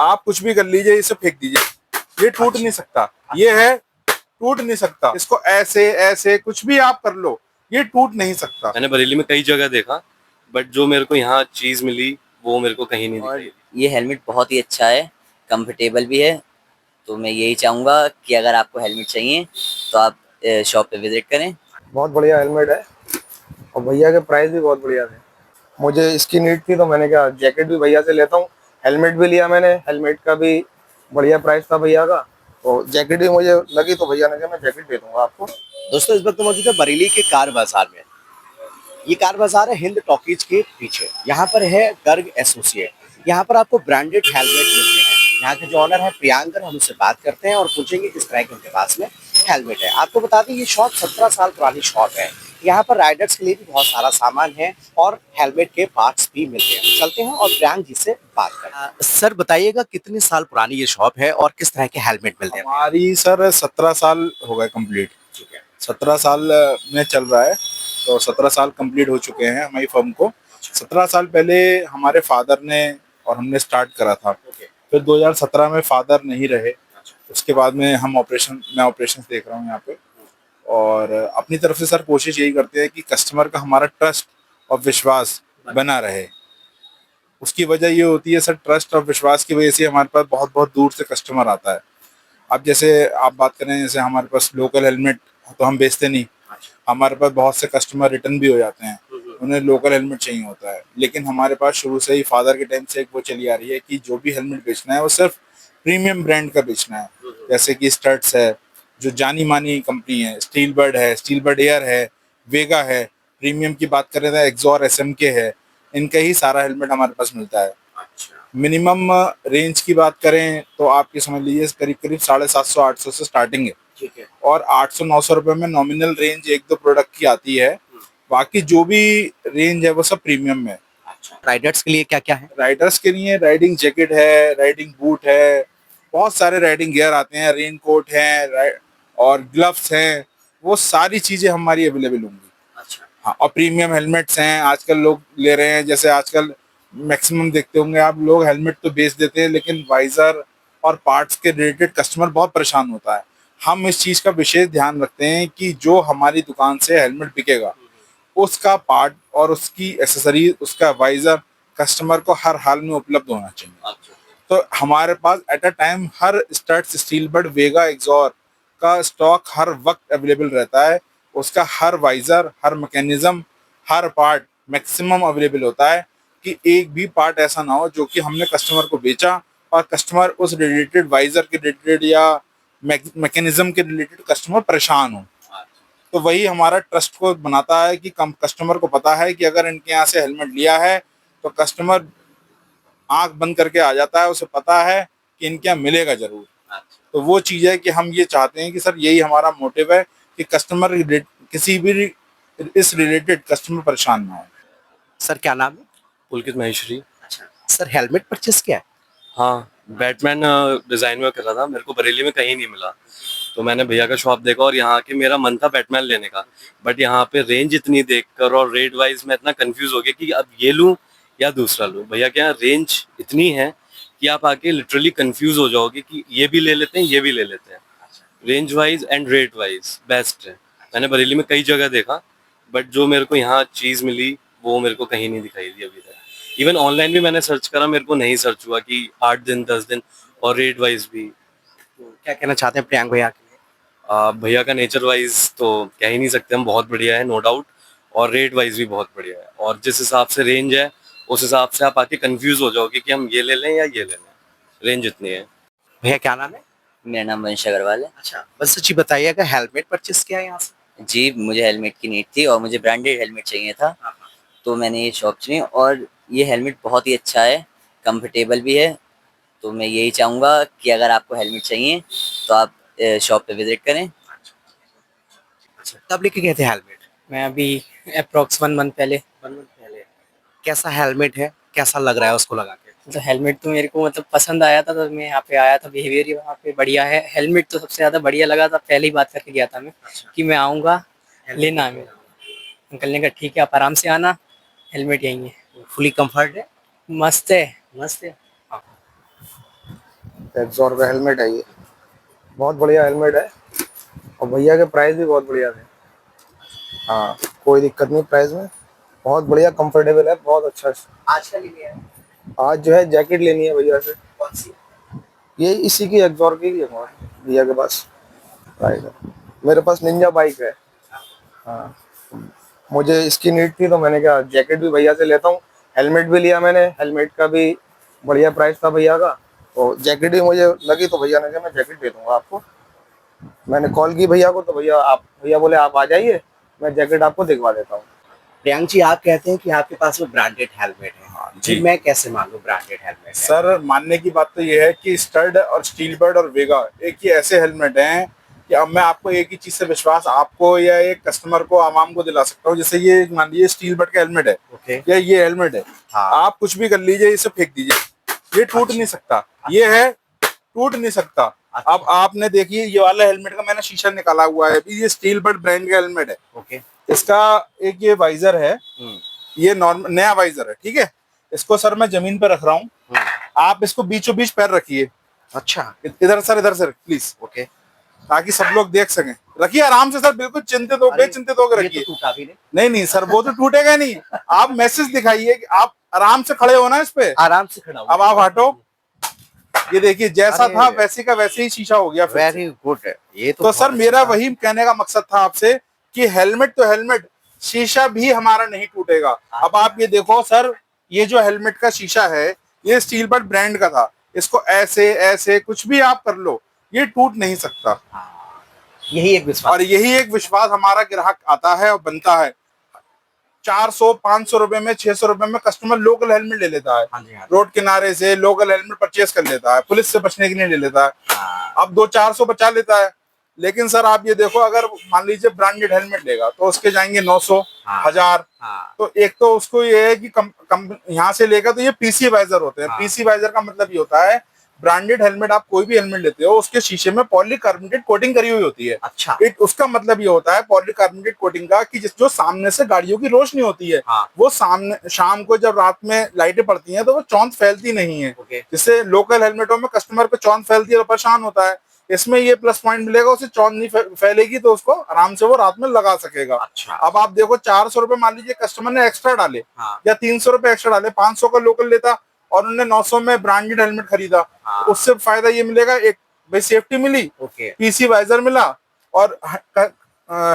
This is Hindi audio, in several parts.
आप कुछ भी कर लीजिए, इसे फेंक दीजिए, ये टूट नहीं सकता। ये है, टूट नहीं सकता। इसको ऐसे ऐसे कुछ भी आप कर लो, ये टूट नहीं सकता। मैंने बरेली में कई जगह देखा, बट जो मेरे को यहाँ चीज मिली वो मेरे को कहीं नहीं और दिखाई। ये हेलमेट बहुत ही अच्छा है, कंफर्टेबल भी है। तो मैं यही चाहूँगा कि अगर आपको हेलमेट चाहिए तो आप शॉप पे विजिट करें। बहुत बढ़िया हेलमेट है और भैया के प्राइस भी बहुत बढ़िया थे। मुझे इसकी नीड थी तो मैंने कहा जैकेट भी भैया से लेता हूँ, हेलमेट भी लिया मैंने, हेलमेट का भी बढ़िया प्राइस था भैया का, तो जैकेट भी मुझे लगी तो भैया ने कहा मैं जैकेट दे दूंगा आपको। दोस्तों इस वक्त मौजूद है बरेली के कार बाजार में। ये कार बाजार है हिंद टॉकीज के पीछे। यहाँ पर है गर्ग एसोसिएट। यहाँ पर आपको ब्रांडेड हेलमेट मिलते हैं। यहाँ के जो ऑनर है प्रियांकर, हम उससे बात करते हैं और पूछेंगे किस तरह के उनके पास में हेलमेट है। आपको बता दें ये शॉप 17 साल पुरानी शॉप है। यहाँ पर राइडर्स के लिए भी बहुत सारा सामान है और हेलमेट के पार्ट्स भी मिलते हैं। चलते हैं और प्रियांक जी से बात करते हैं। सर बताइएगा कितने साल पुरानी ये शॉप है और किस तरह के हेलमेट मिलते हैं? हमारी सर 17 साल हो गए कंप्लीट। ठीक है। 17 साल में चल रहा है, तो 17 साल कंप्लीट हो चुके हैं हमारी फर्म को। 17 साल पहले हमारे फादर ने और हमने स्टार्ट करा था। फिर 2017 में फादर नहीं रहे, उसके बाद में मैं ऑपरेशन देख रहा हूँ यहाँ पे। और अपनी तरफ से सर कोशिश यही करते हैं कि कस्टमर का हमारा ट्रस्ट और विश्वास बना रहे। उसकी वजह ये होती है सर, ट्रस्ट और विश्वास की वजह से हमारे पास बहुत बहुत दूर से कस्टमर आता है। अब जैसे आप बात करें, जैसे हमारे पास लोकल हेलमेट तो हम बेचते नहीं, हमारे पास बहुत से कस्टमर रिटर्न भी हो जाते हैं, उन्हें लोकल हेलमेट चाहिए होता है। लेकिन हमारे पास शुरू से ही फादर के टाइम से एक वो चली आ रही है कि जो भी हेलमेट बेचना है वो सिर्फ प्रीमियम ब्रांड का बेचना है। जैसे कि स्टड्स है, जो जानी मानी कंपनी है, स्टील बर्ड है, स्टील बर्ड एयर है, वेगा है। प्रीमियम की बात करें तो एक्सॉर SMK है, इनका ही सारा हेलमेट हमारे पास मिलता है। मिनिमम रेंज की बात करें तो आपकी समझ लीजिए करीब करीब 750-800 से स्टार्टिंग है। ठीक है। और 800-900 रुपए में नॉमिनल रेंज एक दो प्रोडक्ट की आती है। बाकी जो भी रेंज है वो सब प्रीमियम में। राइडर्स के लिए क्या क्या है? राइडर्स के लिए राइडिंग जैकेट है, राइडिंग बूट है, बहुत सारे राइडिंग गियर आते हैं, रेन कोट है और ग्लव्स हैं, वो सारी चीजें हमारी अवेलेबल होंगी। हाँ, और प्रीमियम हेलमेट्स हैं, आजकल लोग ले रहे हैं। जैसे आजकल मैक्सिमम देखते होंगे आप, लोग हेलमेट तो बेच देते हैं लेकिन वाइजर और पार्ट्स के रिलेटेड कस्टमर बहुत परेशान होता है। हम इस चीज़ का विशेष ध्यान रखते हैं कि जो हमारी दुकान से हेलमेट बिकेगा उसका पार्ट और उसकी एसेसरीज, उसका वाइजर कस्टमर को हर हाल में उपलब्ध होना चाहिए। तो हमारे पास एट अ टाइम हर studs, Steelbird, Vega, Axor का स्टॉक हर वक्त अवेलेबल रहता है। उसका हर वाइजर, हर मैकेनिज्म, हर पार्ट मैक्सिमम अवेलेबल होता है कि एक भी पार्ट ऐसा ना हो जो कि हमने कस्टमर को बेचा और कस्टमर उस रिलेटेड वाइजर के रिलेटेड या मैकेनिज्म के रिलेटेड कस्टमर परेशान हो। तो वही हमारा ट्रस्ट को बनाता है कि कम कस्टमर को पता है कि अगर इनके यहाँ से हेलमेट लिया है तो कस्टमर आंख बंद करके आ जाता है, उसे पता है कि इनके यहाँ मिलेगा जरूर। तो वो चीज़ है कि हम ये चाहते हैं कि सर यही हमारा मोटिव है कि कस्टमर किसी भी इस रिलेटेड कस्टमर परेशान ना हो। सर क्या नाम है? पुलकित महेश्वरी। अच्छा सर, हेलमेट परचेस किया है? हाँ, बैटमैन डिजाइन में कर रहा था, मेरे को बरेली में कहीं नहीं मिला, तो मैंने भैया का शॉप देखा और यहाँ के मेरा मन था बैटमैन लेने का। बट यहाँ पे रेंज इतनी देखकर और रेट वाइज मैं इतना कंफ्यूज हो गया कि अब ये लूँ या दूसरा लूँ। भैया के यहाँ रेंज इतनी है कि आप आके लिटरली कंफ्यूज हो जाओगे कि ये भी ले लेते हैं, ये भी ले लेते हैं। Range wise and rate wise best है। मैंने बरेली में कई जगह देखा, बट जो मेरे को यहाँ चीज़ मिली वो मेरे को कहीं नहीं दिखाई दी अभी तक। इवन ऑनलाइन भी मैंने सर्च करा, मेरे को नहीं सर्च हुआ कि 8 दिन 10 दिन, और रेट वाइज भी। तो क्या कहना चाहते हैं प्रियांक भैया के लिए? भैया का नेचर वाइज तो कह ही नहीं सकते हम, बहुत बढ़िया है नो डाउट, और रेट वाइज भी बहुत बढ़िया है। और जिस हिसाब से रेंज है उस हिसाब से आप आके कंफ्यूज हो जाओगे कि हम ये ले लें या ये ले लें, रेंज इतनी है। भैया क्या नाम है? मेरा नाम वंश अग्रवाल है। अच्छा, बस सच्ची बताइएगा हेलमेट परचेस किया है यहाँ से? जी, मुझे हेलमेट की नीड थी और मुझे ब्रांडेड हेलमेट चाहिए था, तो मैंने ये शॉप चुनी। और ये हेलमेट बहुत ही अच्छा है, कंफर्टेबल भी है। तो मैं यही चाहूँगा कि अगर आपको हेलमेट चाहिए तो आप शॉप पे विजिट करें। अच्छा, कब लेके गए थे हेलमेट? मैं अभी अप्रोक्स 1 मंथ पहले। 1 मंथ पहले। कैसा हेलमेट है, कैसा लग रहा है उसको लगा के? तो हेलमेट तो मेरे को पसंद आया था, तो मैं यहाँ पे आया था। बिहेवियर ही वहाँ पे बढ़िया है। हेलमेट तो सबसे ज़्यादा बढ़िया लगा था, पहले ही बात करके गया था मैं कि मैं आऊँगा, लेना है मेरा। अंकल ने कहा ठीक है, आप आराम से आना, हेलमेट यहीं है। फुली कंफर्ट है? मस्त है। मस्त है। एक्सॉर का हेलमेट है ये, बहुत बढ़िया हेलमेट है और भैया के प्राइस भी बहुत बढ़िया थे। हाँ, कोई दिक्कत नहीं प्राइस में, बहुत बढ़िया कंफर्टेबल है, बहुत अच्छा है। आज का लिए है? आज जो है जैकेट लेनी है भैया से, कौन सी? ये इसी की एक्सॉर की है हमारे भैया के पास बाइक है। मेरे पास निंजा बाइक है। हाँ, मुझे इसकी नीड थी तो मैंने कहा जैकेट भी भैया से लेता हूँ, हेलमेट भी लिया मैंने, हेलमेट का भी बढ़िया प्राइस था भैया का, तो जैकेट भी मुझे लगी तो भैया ने कहा मैं जैकेट दे दूंगा आपको। मैंने कॉल की भैया को तो भैया बोले आप आ जाइए, मैं जैकेट आपको दिखवा देता हूँ। प्रियांक जी, आप कहते हैं कि आपके पास में ब्रांडेड हेलमेट है, जी। जी मैं कैसे मान लूं ब्रांडेड हेलमेट है? सर मानने की बात तो ये है कि स्टड और स्टील बर्ड और वेगा एक ही ऐसे हेलमेट हैं कि अब मैं आपको एक ही चीज से विश्वास आपको या एक कस्टमर को आवाम को दिला सकता हूँ। जैसे ये मान लीजिए स्टील बर्ड का हेलमेट है, ओके। या ये हेलमेट है, हाँ। आप कुछ भी कर लीजिए, इसे फेंक दीजिए, ये टूट नहीं सकता। ये है, टूट नहीं सकता। अब आपने देखिए ये वाला हेलमेट का मैंने शीशा निकाला हुआ है, ये स्टील बर्ड ब्रांड का हेलमेट है। ओके। इसका एक ये वाइजर है, ये नॉर्मल नया वाइजर है, ठीक है। इसको सर मैं जमीन पर रख रहा हूँ, आप इसको बीचों बीच पैर रखिए। अच्छा। इधर सर प्लीज, ओके। ताकि सब लोग देख सकें। रखिए आराम से सर, बिल्कुल चिंतित हो, बेचिंतित होकर रखिए। तो टूटा भी नहीं? नहीं नहीं सर, वो तो टूटेगा नहीं। आप मैसेज दिखाइए कि आप आराम से खड़े हो ना इस पे। आराम से खड़ा हूं। अब आप हटो, ये देखिए जैसा अरे, था वैसे का वैसे ही शीशा हो गया फिर से। वेरी गुड है ये तो सर बहुत मेरा अच्छा वही कहने का मकसद था आपसे कि हेलमेट तो हेलमेट, शीशा भी हमारा नहीं टूटेगा। अब आप ये देखो सर, ये जो हेलमेट का शीशा है ये स्टील बर्ड ब्रांड का था, इसको ऐसे ऐसे कुछ भी आप कर लो, ये टूट नहीं सकता। यही एक विश्वास। और यही एक विश्वास हमारा ग्राहक आता है और बनता है। 400-500 रुपए में, 600 रुपए में कस्टमर लोकल हेलमेट ले लेता है। हाँ जी, हाँ जी। रोड किनारे से लोकल हेलमेट परचेस कर लेता है, पुलिस से बचने के लिए ले लेता है। हाँ। अब 200-400 बचा लेता है। लेकिन सर आप ये देखो, अगर मान लीजिए ब्रांडेड हेलमेट लेगा तो उसके जाएंगे 900, हाँ। 1000। हाँ। तो एक तो उसको ये है कि यहाँ से लेगा तो ये पीसी वाइजर होते हैं। हाँ। पीसी वाइजर का मतलब ये होता है, ब्रांडेड हेलमेट आप कोई भी हेलमेट लेते हो उसके शीशे में पॉलीकार्बोनेटेड कोटिंग करी हुई होती है। अच्छा। उसका मतलब ये होता है पॉलीकार्बोनेटेड कोटिंग का कि जो सामने से गाड़ियों की रोशनी होती है, हाँ। वो सामने शाम को जब रात में लाइटें पड़ती हैं तो वो चौंध फैलती नहीं है। ओके। जिससे लोकल हेलमेटों में कस्टमर को चौंध फैलती है तो परेशान होता है। इसमें ये प्लस पॉइंट मिलेगा, उसे चौंध नहीं फैलेगी तो उसको आराम से वो रात में लगा सकेगा। अच्छा। अब आप देखो 400 रुपए मान लीजिए कस्टमर ने एक्स्ट्रा डाले, हाँ। या 300 रुपए एक्स्ट्रा डाले, 500 का लोकल लेता और उन्होंने 900 में ब्रांडेड हेलमेट खरीदा, हाँ। तो उससे फायदा ये मिलेगा, एक भाई सेफ्टी मिली, ओके। पीसी वाइजर मिला और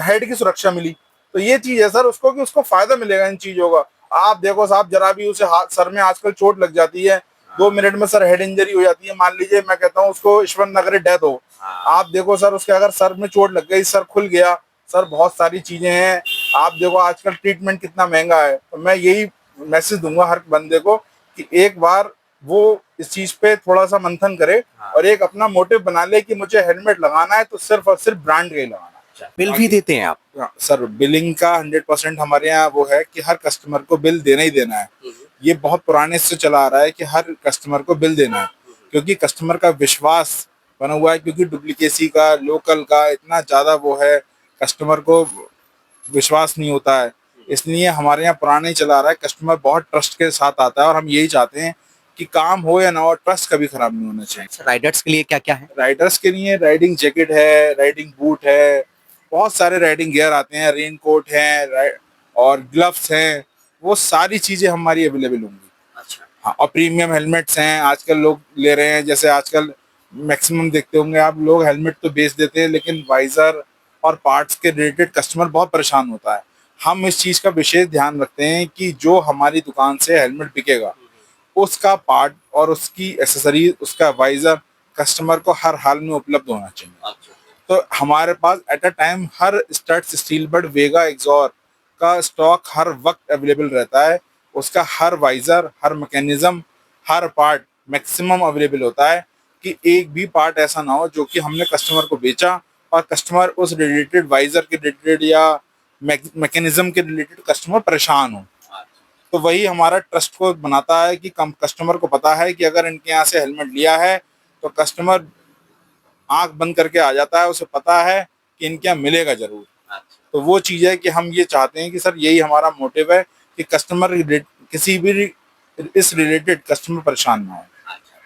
हेड की सुरक्षा मिली। तो ये चीज है सर उसको कि उसको फायदा मिलेगा इन चीजों का। आप देखो साहब, जरा भी उसे हाथ सर में आजकल चोट लग जाती है, 2 मिनट में सर हेड इंजरी हो जाती है। मान लीजिए मैं कहता हूँ उसको ईश्वर नगर डेथ हो, आप देखो सर उसके अगर सर में चोट लग गई, सर खुल गया, सर बहुत सारी चीजें हैं। आप देखो आजकल ट्रीटमेंट कितना महंगा है। तो मैं यही मैसेज दूंगा हर बंदे को कि एक बार वो इस चीज पे थोड़ा सा मंथन करे और एक अपना मोटिव बना ले कि मुझे हेलमेट लगाना है तो सिर्फ और सिर्फ ब्रांड का ही लगाना है। बिल भी देते हैं आप? सर बिलिंग का 100% हमारे यहाँ वो है कि हर कस्टमर को बिल देना ही देना है। ये बहुत पुराने से चला आ रहा है कि हर कस्टमर को बिल देना है, क्योंकि कस्टमर का विश्वास बना हुआ है। क्योंकि डुप्लीकेसी का, लोकल का इतना ज्यादा वो है, कस्टमर को विश्वास नहीं होता है। इसलिए हमारे यहाँ पुराने ही चला आ रहा है, कस्टमर बहुत ट्रस्ट के साथ आता है और हम यही चाहते हैं कि काम हो या ना हो, ट्रस्ट कभी खराब नहीं होना चाहिए। राइडर्स के लिए क्या क्या है? राइडर्स के लिए राइडिंग जैकेट है, राइडिंग बूट है, बहुत सारे राइडिंग गियर आते हैं, रेन कोट है और ग्लव्स हैं, वो सारी चीजें हमारी अवेलेबल होंगी। अच्छा। हाँ, और प्रीमियम हेलमेट्स हैं आजकल लोग ले रहे हैं। जैसे आजकल मैक्सिमम देखते होंगे आप, लोग हेलमेट तो बेच देते हैं लेकिन वाइजर और पार्ट्स के रिलेटेड कस्टमर बहुत परेशान होता है। हम इस चीज़ का विशेष ध्यान रखते हैं कि जो हमारी दुकान से हेलमेट बिकेगा उसका पार्ट और उसकी एसेसरीज, उसका वाइजर कस्टमर को हर हाल में उपलब्ध होना चाहिए। तो हमारे पास एट अ टाइम हर studs, Steelbird, Vega, Axor का स्टॉक हर वक्त अवेलेबल रहता है। उसका हर वाइजर, हर मैकेनिज्म, हर पार्ट मैक्सिमम अवेलेबल होता है कि एक भी पार्ट ऐसा ना हो जो कि हमने कस्टमर को बेचा और कस्टमर उस रिलेटेड वाइजर के रिलेटेड या मैकेनिज्म के रिलेटेड कस्टमर परेशान हो। तो वही हमारा ट्रस्ट को बनाता है कि कस्टमर को पता है कि अगर इनके यहाँ से हेलमेट लिया है तो कस्टमर आंख बंद करके आ जाता है, उसे पता है कि इनके यहाँ मिलेगा जरूर। तो वो चीज़ है कि हम ये चाहते हैं कि सर यही हमारा मोटिव है कि कस्टमर किसी भी इस रिलेटेड कस्टमर परेशान ना हो।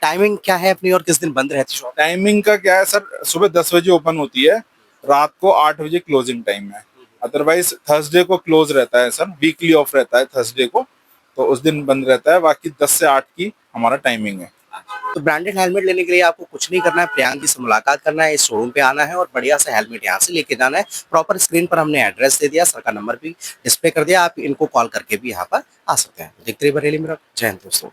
टाइमिंग क्या है अपनी और किस दिन बंद रहती है शॉप? टाइमिंग का क्या है सर, सुबह 10 बजे ओपन होती है, रात को 8 बजे क्लोजिंग टाइम है। अदरवाइज थर्सडे को क्लोज रहता है सर, वीकली ऑफ रहता है थर्सडे को, तो उस दिन बंद रहता है। बाकी 10 से 8 की हमारा टाइमिंग है। तो ब्रांडेड हेलमेट लेने के लिए आपको कुछ नहीं करना है, प्रियांक जी से मुलाकात करना है, इस शोरूम पे आना है और बढ़िया सा हेलमेट यहाँ से लेके जाना है। प्रॉपर स्क्रीन पर हमने एड्रेस दे दिया, सर का नंबर भी डिस्प्ले कर दिया, आप इनको कॉल करके भी यहाँ पर आ सकते हैं। देखते रहिए बरेली में। जय हिंद दोस्तों।